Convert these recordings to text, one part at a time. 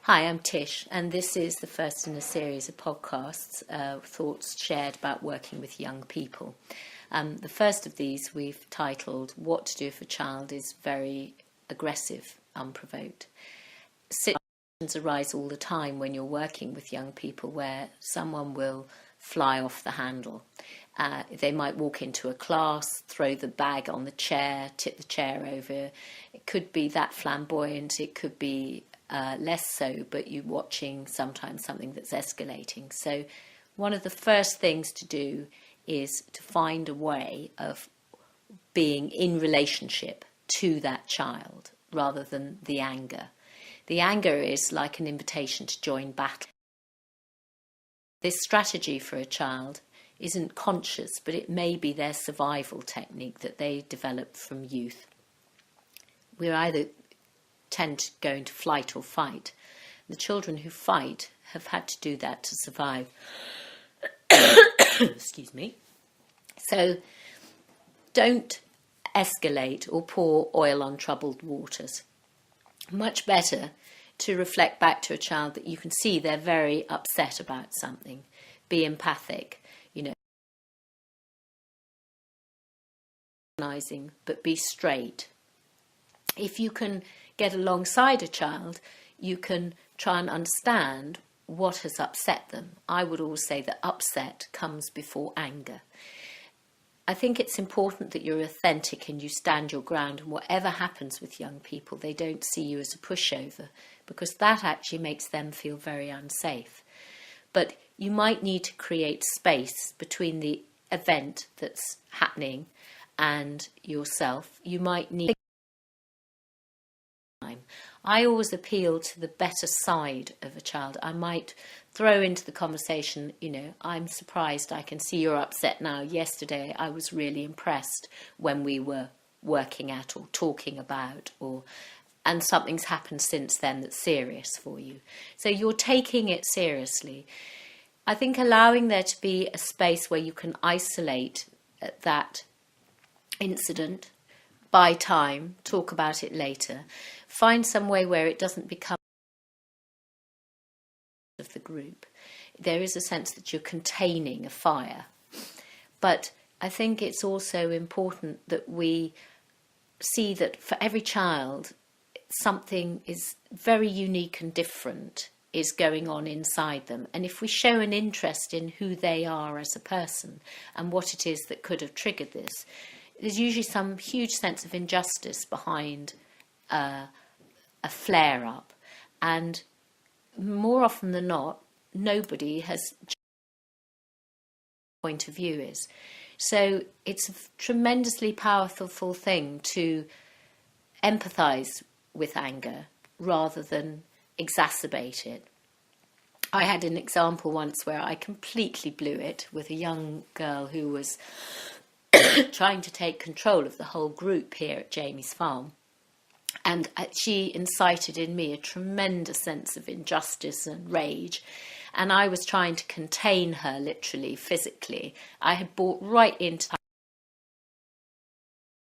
Hi, I'm Tish, and this is the first in a series of podcasts, thoughts shared about working with young people. The first of these we've titled, What to Do if a Child is Very Aggressive, Unprovoked. Situations arise all the time when you're working with young people where someone will fly off the handle. They might walk into a class, throw the bag on the chair, tip the chair over. It could be that flamboyant, it could be less so, but you're watching sometimes something that's escalating. So one of the first things to do is to find a way of being in relationship to that child rather than the anger. The anger is like an invitation to join battle. This strategy for a child isn't conscious, but it may be their survival technique that they develop from youth. We either tend to go into flight or fight. The children who fight have had to do that to survive. Excuse me. So don't escalate or pour oil on troubled waters. Much better to reflect back to a child that you can see they're very upset about something. Be empathic, but be straight. If you can get alongside a child, you can try and understand what has upset them. I would always say that upset comes before anger. I think it's important that you're authentic and you stand your ground, and whatever happens with young people, they don't see you as a pushover, because that actually makes them feel very unsafe. But you might need to create space between the event that's happening and yourself. You might need time. I always appeal to the better side of a child. I might throw into the conversation, I'm surprised I can see you're upset now. Yesterday I was really impressed when we were working at or talking about, and something's happened since then that's serious for you. So you're taking it seriously. I think allowing there to be a space where you can isolate that incident, buy time, talk about it later, find some way where it doesn't become of the group. There is a sense that you're containing a fire. But I think it's also important that we see that for every child, something is very unique and different is going on inside them. And if we show an interest in who they are as a person and what it is that could have triggered this, there's usually some huge sense of injustice behind a flare-up. And more often than not, nobody has point of view is. So it's a tremendously powerful thing to empathise with anger rather than exacerbate it. I had an example once where I completely blew it with a young girl who was trying to take control of the whole group here at Jamie's farm. And she incited in me a tremendous sense of injustice and rage. And I was trying to contain her, literally, physically. I had bought right into her.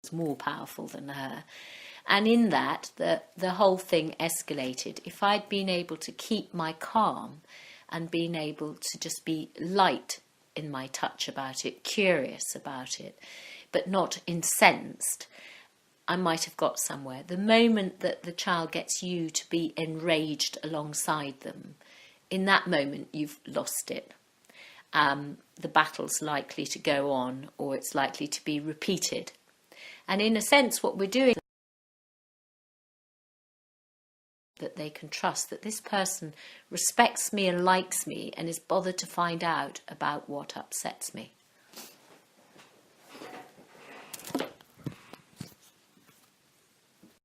Was more powerful than her. And in that, the whole thing escalated. If I'd been able to keep my calm and been able to just be light in my touch about it, curious about it, but not incensed, I might have got somewhere. The moment that the child gets you to be enraged alongside them, in that moment you've lost it. The battle's likely to go on, or it's likely to be repeated. And in a sense, what we're doing is that they can trust that this person respects me and likes me and is bothered to find out about what upsets me.